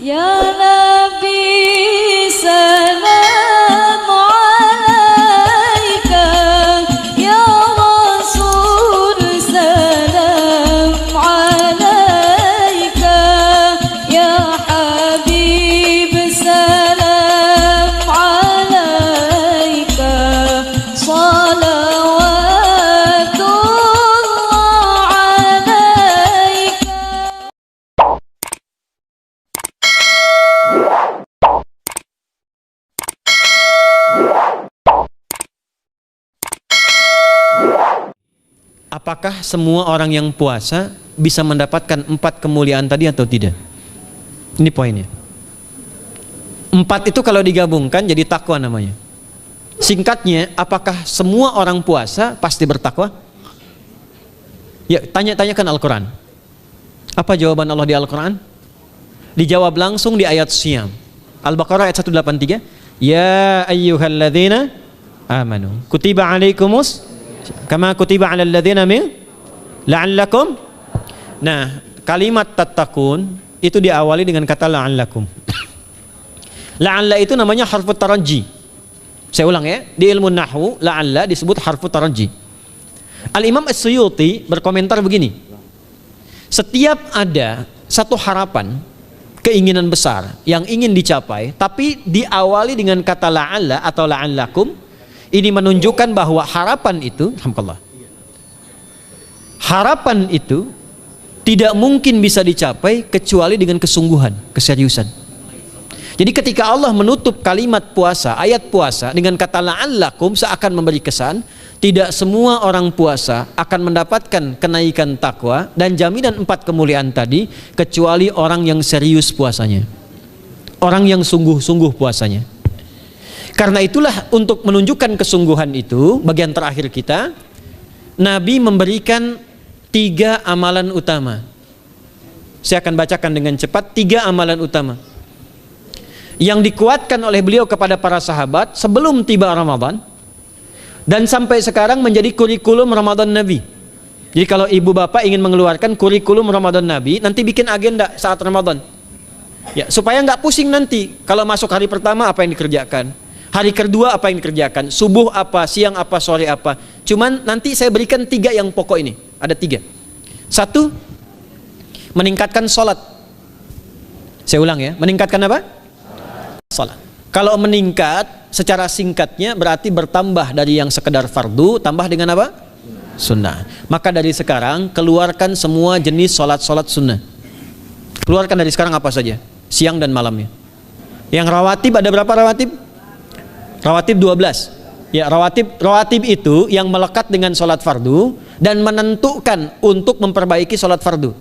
Ya Nabi salam alaika, Ya Rasul salam alaika, Ya Habib salam alaika, salawatullah alaika. Apakah semua orang yang puasa bisa mendapatkan 4 kemuliaan tadi atau tidak? Ini poinnya. 4 itu kalau digabungkan jadi takwa namanya. Singkatnya, apakah semua orang puasa pasti bertakwa? Ya, tanya-tanyakan Al-Quran. Apa jawaban Allah di Al-Quran? Dijawab langsung di ayat Siyam. Al-Baqarah ayat 183. Ya ayyuhalladzina amanu kutiba alaikumus kama kutiba alal ladzina min la'allakum. Nah, kalimat tattaqun itu diawali dengan kata la'allakum. La'alla itu namanya harfu taraji. Saya ulang ya, di ilmu nahwu la'alla disebut harfu taraji. Al-Imam As-Suyuti berkomentar begini. Setiap ada satu harapan, keinginan besar yang ingin dicapai tapi diawali dengan kata la'alla atau la'allakum, ini menunjukkan bahwa harapan itu, alhamdulillah, harapan itu tidak mungkin bisa dicapai kecuali dengan kesungguhan, keseriusan. Jadi ketika Allah menutup kalimat puasa, ayat puasa dengan kata la'allakum, seakan memberi kesan tidak semua orang puasa akan mendapatkan kenaikan takwa dan jaminan 4 kemuliaan tadi kecuali orang yang serius puasanya, orang yang sungguh-sungguh puasanya. Karena itulah, untuk menunjukkan kesungguhan itu, bagian terakhir kita, Nabi memberikan 3 amalan utama. Saya akan bacakan dengan cepat 3 amalan utama yang dikuatkan oleh beliau kepada para sahabat sebelum tiba Ramadan dan sampai sekarang menjadi kurikulum Ramadan Nabi. Jadi kalau ibu bapak ingin mengeluarkan kurikulum Ramadan Nabi, nanti bikin agenda saat Ramadan ya, supaya nggak pusing nanti kalau masuk hari pertama apa yang dikerjakan, hari kedua apa yang dikerjakan, subuh apa, siang apa, sore apa. Cuman nanti saya berikan 3 yang pokok ini. Ada 3. 1, meningkatkan sholat. Saya ulang ya, meningkatkan apa? Sholat. Kalau meningkat secara singkatnya berarti bertambah dari yang sekedar fardu, tambah dengan apa? Sunnah. Maka dari sekarang keluarkan semua jenis sholat-sholat sunnah. Keluarkan dari sekarang apa saja, siang dan malamnya. Yang rawatib ada berapa rawatib? Rawatib 12. Ya, rawatib itu yang melekat dengan sholat fardu dan menentukan untuk memperbaiki sholat fardu,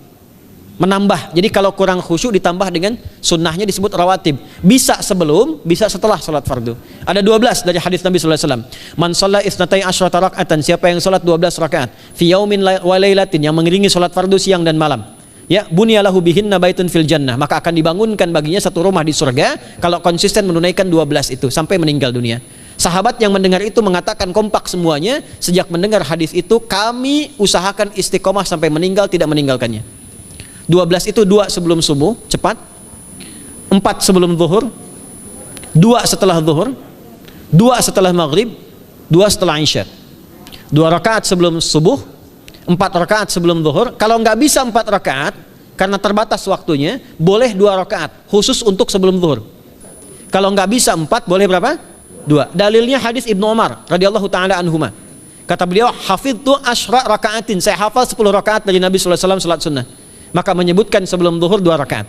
menambah. Jadi kalau kurang khusyuk ditambah dengan sunnahnya disebut rawatib. Bisa sebelum, bisa setelah sholat fardu. Ada 12 dari hadis Nabi sallallahu alaihi wasallam. Man shalla isnatai asyrata raka'atan, siapa yang sholat 12 rakaat fi yaumin wa lailatin, yang mengiringi sholat fardu siang dan malam, ya, bunyalahu bihinna baitun fil jannah, maka akan dibangunkan baginya satu rumah di surga kalau konsisten menunaikan 12 itu sampai meninggal dunia. Sahabat yang mendengar itu mengatakan kompak semuanya, sejak mendengar hadis itu kami usahakan istiqomah sampai meninggal tidak meninggalkannya. 12 itu 2 sebelum subuh, cepat. 4 sebelum zuhur, 2 setelah zuhur, 2 setelah maghrib, 2 setelah isya. 2 rakaat sebelum subuh, 4 rakaat sebelum zuhur. Kalau nggak bisa 4 rakaat karena terbatas waktunya, boleh 2 rakaat khusus untuk sebelum zuhur. Kalau nggak bisa 4, boleh berapa? 2. Dalilnya hadis Ibnu Umar radhiyallahu taala anhuma. Kata beliau, hafidtu asyra rakaatin, saya hafal 10 rakaat dari Nabi sallallahu alaihi wasallam salat sunnah. Maka menyebutkan sebelum zuhur 2 rakaat.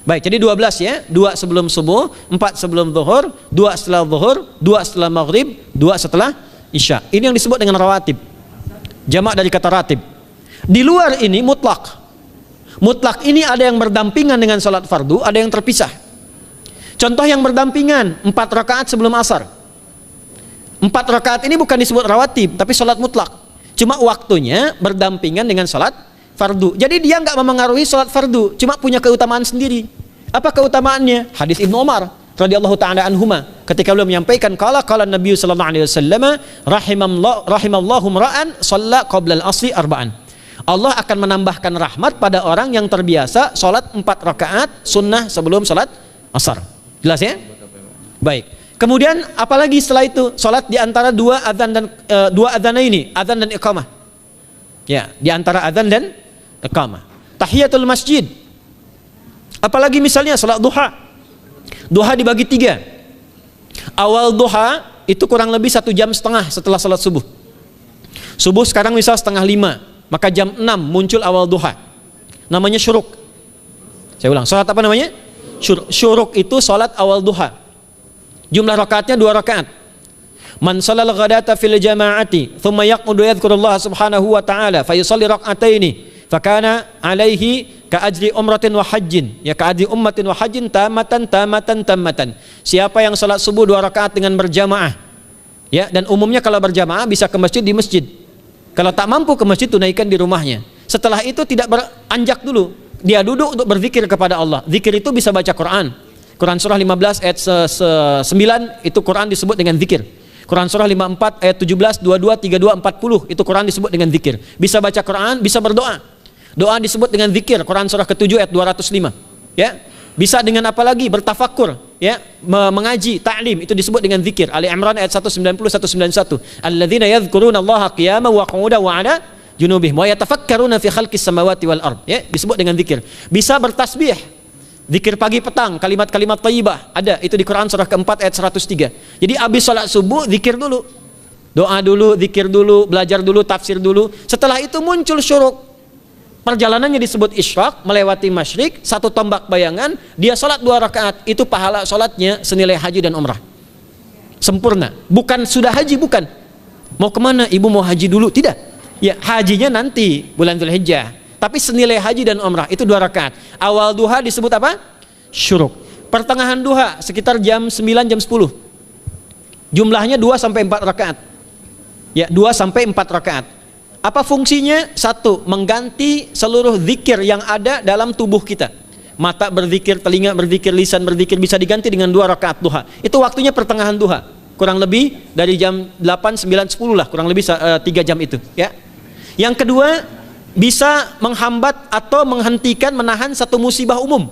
Baik, jadi 12 ya. 2 sebelum subuh, 4 sebelum zuhur, 2 setelah zuhur, 2 setelah maghrib, 2 setelah isya. Ini yang disebut dengan rawatib. Jamak dari kata ratib. Di luar ini mutlak. Mutlak ini ada yang berdampingan dengan salat fardu, ada yang terpisah. Contoh yang berdampingan, 4 rakaat sebelum asar. 4 rakaat ini bukan disebut rawatib, tapi salat mutlak. Cuma waktunya berdampingan dengan salat fardu. Jadi dia nggak memengaruhi salat fardu, cuma punya keutamaan sendiri. Apa keutamaannya? Hadis Ibnu Umar radhiyallahu taala anhuma, ketika beliau menyampaikan qala Nabi sallallahu alaihi wasallam rahimallahu ra'an shalla qabla al-asri arba'an. Allah akan menambahkan rahmat pada orang yang terbiasa sholat 4 rakaat sunnah sebelum sholat asar. Jelas ya? Baik. Kemudian apalagi setelah itu? Sholat di antara dua adzan ini, adzan dan iqamah. Ya, di antara adzan dan iqamah. Tahiyatul masjid. Apalagi misalnya sholat duha. Duha dibagi 3. Awal duha itu kurang lebih 1,5 jam setelah sholat subuh. Subuh sekarang misal 4:30. Maka jam 6 muncul awal duha. Namanya syuruk. Saya ulang, sholat apa namanya? Syuruk. Syuruk itu sholat awal duha. Jumlah rakaatnya 2 rakaat. Man shalal ghadata fil jama'ati thumma yaqudu yadhkurullah subhanahu wa ta'ala fayusalli rak'ataini fakana alaihi ka ajri umratin wa hajjin, ya ka ajri ummatin wa hajjin tamatan. Siapa yang sholat subuh 2 rakaat dengan berjamaah, ya, dan umumnya kalau berjamaah bisa ke masjid di masjid. Kalau tak mampu ke masjid, tunaikan di rumahnya. Setelah itu tidak beranjak dulu. Dia duduk untuk berzikir kepada Allah. Zikir itu bisa baca Quran. Quran surah 15 ayat 9 itu Quran disebut dengan zikir. Quran surah 54 ayat 17, 22, 32, 40 itu Quran disebut dengan zikir. Bisa baca Quran, bisa berdoa. Doa disebut dengan zikir. Quran surah ke-7 ayat 205. Ya. Bisa dengan apa lagi? Bertafakur, ya, mengaji, ta'lim, itu disebut dengan zikir. Ali Imran ayat 190 191. Alladzina yadhkuruna Allaha qiyaman wa qu'udan wa 'ala junubihim wa yatafakkaruna fi khalqis samawati wal ard. Ya, disebut dengan zikir. Bisa bertasbih. Zikir pagi petang, kalimat-kalimat thayyibah ada itu di Quran surah ke-4 ayat 103. Jadi habis salat subuh zikir dulu. Doa dulu, zikir dulu, belajar dulu, tafsir dulu. Setelah itu muncul syuruk. Perjalanannya disebut isyraq, melewati masyrik, 1 tombak bayangan, dia sholat 2 rakaat, itu pahala sholatnya senilai haji dan umrah. Sempurna. Bukan sudah haji, bukan. Mau kemana? Ibu mau haji dulu? Tidak. Ya, hajinya nanti bulan Dzulhijjah. Tapi senilai haji dan umrah itu 2 rakaat. Awal duha disebut apa? Syuruk. Pertengahan duha sekitar jam 9 jam 10. Jumlahnya 2 sampai 4 rakaat. Ya, 2 sampai 4 rakaat. Apa fungsinya? 1, mengganti seluruh zikir yang ada dalam tubuh kita. Mata berzikir, telinga berzikir, lisan berzikir, bisa diganti dengan 2 rakaat duha. Itu waktunya pertengahan duha. Kurang lebih dari jam 8, 9, 10 lah, kurang lebih 3 jam itu, ya. Yang kedua, bisa menghambat atau menghentikan, menahan satu musibah umum.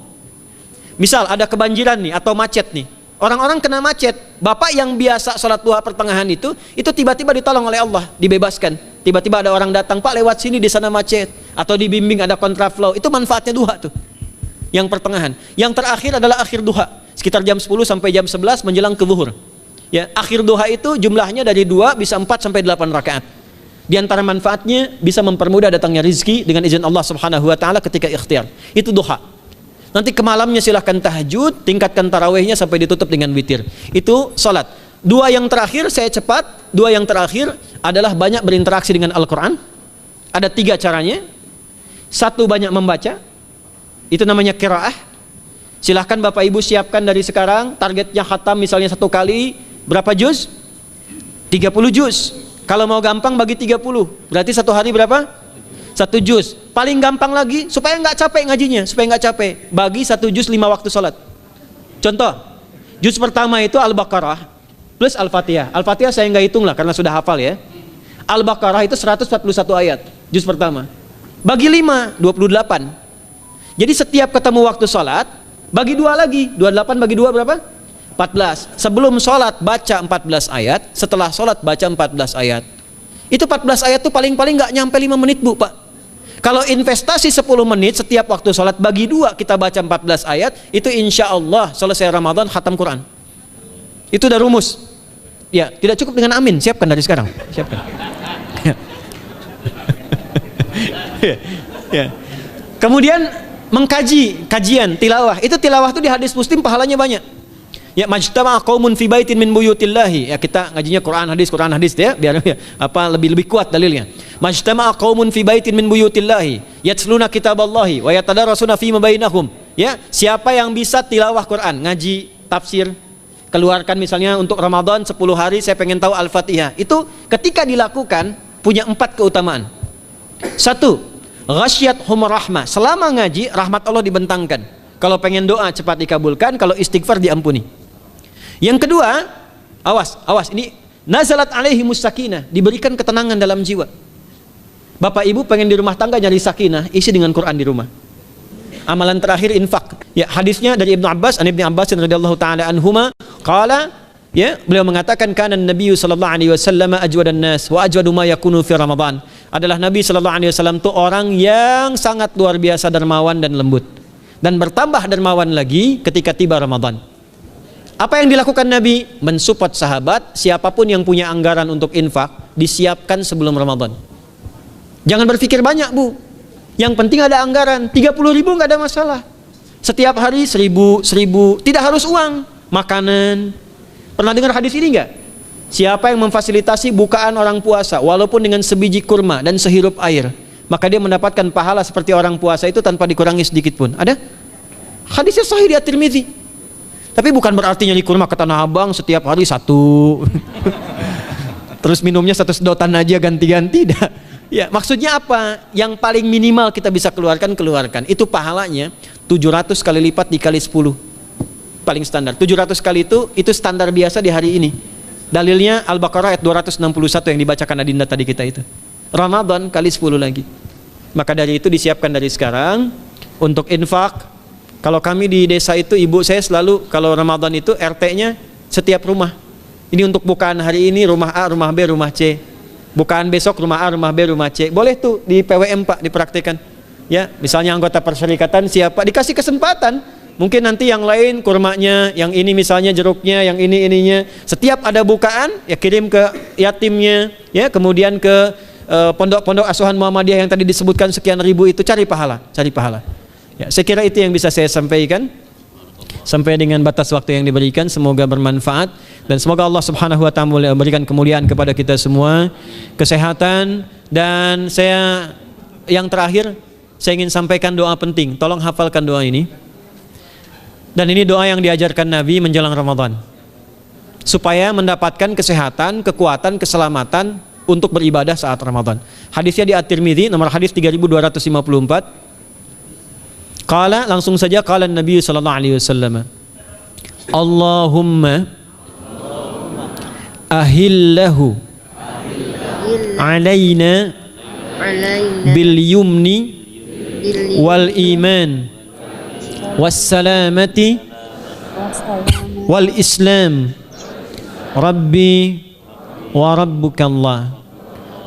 Misal ada kebanjiran nih atau macet nih. Orang-orang kena macet. Bapak yang biasa sholat duha pertengahan itu tiba-tiba ditolong oleh Allah, dibebaskan. Tiba-tiba ada orang datang, Pak lewat sini di sana macet. Atau dibimbing ada kontraflow. Itu manfaatnya duha tuh. Yang pertengahan. Yang terakhir adalah akhir duha. Sekitar jam 10 sampai jam 11 menjelang ke zuhur. Ya, akhir duha itu jumlahnya dari 2 bisa 4 sampai 8 rakaat. Di antara manfaatnya bisa mempermudah datangnya rezeki dengan izin Allah Subhanahu wa taala ketika ikhtiar. Itu duha. Nanti ke malamnya silahkan tahajud, tingkatkan tarawihnya sampai ditutup dengan witir. Itu salat. 2 yang terakhir saya cepat. 2 yang terakhir adalah banyak berinteraksi dengan Al-Quran. Ada 3 caranya. 1, banyak membaca. Itu namanya qiraah. Silahkan Bapak Ibu siapkan dari sekarang. Targetnya khatam misalnya 1 kali. Berapa juz? 30 juz. Kalau mau gampang bagi 30. Berarti 1 hari berapa? 1 juz. Paling gampang lagi supaya nggak capek ngajinya, supaya nggak capek, bagi 1 juz 5 waktu sholat. Contoh, juz pertama itu Al-Baqarah plus Al-Fatihah. Al-Fatihah saya nggak hitung lah karena sudah hafal ya. Al-Baqarah itu 141 ayat, juz pertama. Bagi 5, 28. Jadi setiap ketemu waktu sholat, bagi 2 lagi. 28 bagi 2 berapa? 14. Sebelum sholat baca 14 ayat, setelah sholat baca 14 ayat. Itu 14 ayat tuh paling-paling nggak nyampe 5 menit Bu Pak. Kalau investasi 10 menit setiap waktu sholat bagi 2 kita baca 14 ayat, itu insya Allah selesai Ramadan khatam Quran. Itu udah rumus. Ya, tidak cukup dengan amin, siapkan dari sekarang. Siapkan. Ya. Kemudian mengkaji, kajian, tilawah. Itu tilawah itu di hadis Muslim pahalanya banyak. Ya, majtama'a qaumun fi baitin min buyutillahi. Ya, kita ngajinya Quran hadis ya, biar ya, lebih kuat dalilnya. Majtama'a qaumun fi baitin min buyutillahi yatsluna kitaballahi wa yatadarasuna fi ma bainahum. Ya, siapa yang bisa tilawah Quran, ngaji, tafsir, keluarkan misalnya untuk Ramadan 10 hari saya pengen tahu Al-Fatihah. Itu ketika dilakukan punya 4 keutamaan. 1, ghasyiyatuhum rahmah. Selama ngaji rahmat Allah dibentangkan. Kalau pengen doa cepat dikabulkan, kalau istighfar diampuni. Yang kedua, awas, ini nazalat alaihimus sakinah, diberikan ketenangan dalam jiwa. Bapak ibu pengen di rumah tangga nyari sakinah, isi dengan Quran di rumah. Amalan terakhir infak. Ya, hadisnya dari Ibnu Abbas, an Ibnu Abbas radhiyallahu taala anhuma, qala, ya, beliau mengatakan kana Nabi sallallahu alaihi wasallam ajwadan nas wa ajwadu ma yakunu fi Ramadan. Adalah Nabi sallallahu alaihi wasallam itu orang yang sangat luar biasa dermawan dan lembut, dan bertambah dermawan lagi ketika tiba Ramadan. Apa yang dilakukan Nabi? Mensupport sahabat, siapapun yang punya anggaran untuk infak disiapkan sebelum Ramadan. Jangan berpikir banyak, Bu. Yang penting ada anggaran. 30.000 nggak ada masalah. Setiap hari 1.000, tidak harus uang, makanan. Pernah dengar hadis ini nggak? Siapa yang memfasilitasi bukaan orang puasa walaupun dengan sebiji kurma dan sehirup air, maka dia mendapatkan pahala seperti orang puasa itu tanpa dikurangi sedikit pun. Ada? Hadisnya sahih di At-Tirmidzi. Tapi bukan berarti nyari kurma ke Tanah Abang setiap hari 1. Terus minumnya 1 sedotan aja ganti-ganti. Ya, maksudnya apa? Yang paling minimal kita bisa keluarkan. Itu pahalanya 700 kali lipat dikali 10. Paling standar. 700 kali itu standar biasa di hari ini. Dalilnya Al-Baqarah ayat 261 yang dibacakan Adinda tadi kita itu. Ramadan kali 10 lagi. Maka dari itu disiapkan dari sekarang untuk infak. Kalau kami di desa itu, ibu saya selalu kalau Ramadan itu RT-nya setiap rumah. Ini untuk bukaan hari ini rumah A, rumah B, rumah C. Bukaan besok rumah A, rumah B, rumah C. Boleh tuh di PWM Pak dipraktikkan. Ya, misalnya anggota perserikatan siapa dikasih kesempatan. Mungkin nanti yang lain kurmanya, yang ini misalnya jeruknya, yang ini ininya. Setiap ada bukaan ya kirim ke yatimnya, ya kemudian ke pondok-pondok asuhan Muhammadiyah yang tadi disebutkan sekian ribu itu, cari pahala. Ya, saya kira itu yang bisa saya sampaikan. Sampai dengan batas waktu yang diberikan, semoga bermanfaat dan semoga Allah Subhanahu wa taala memberikan kemuliaan kepada kita semua, kesehatan, dan yang terakhir saya ingin sampaikan doa penting. Tolong hafalkan doa ini. Dan ini doa yang diajarkan Nabi menjelang Ramadan. Supaya mendapatkan kesehatan, kekuatan, keselamatan untuk beribadah saat Ramadan. Hadisnya di At-Tirmidzi nomor hadis 3254. Qala, langsung saja qala Nabi sallallahu alaihi wasallam. Allahumma ahillahu alaina bil yumni wal iman was salamati wal islam rabbi wa rabbukallah.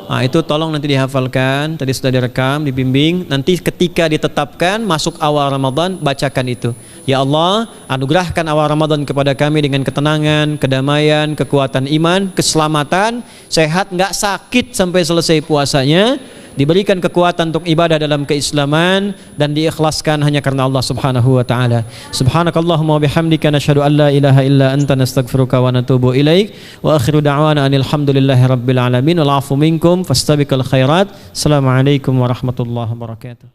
Nah, itu tolong nanti dihafalkan, tadi sudah direkam, dibimbing. Nanti ketika ditetapkan masuk awal Ramadan, bacakan itu. Ya Allah, anugerahkan awal Ramadan kepada kami dengan ketenangan, kedamaian, kekuatan iman, keselamatan, sehat, nggak sakit sampai selesai puasanya, diberikan kekuatan untuk ibadah dalam keislaman, dan diikhlaskan hanya karena Allah Subhanahu wa taala. Subhanakallahumma wa bihamdika nasyhadu an la ilaha illa anta nastaghfiruka wa natubu ilaik wa akhiru da'wana anil hamdulillahi rabbil alamin wal 'afu minkum fastabiqul khairat. Assalamualaikum warahmatullahi wabarakatuh.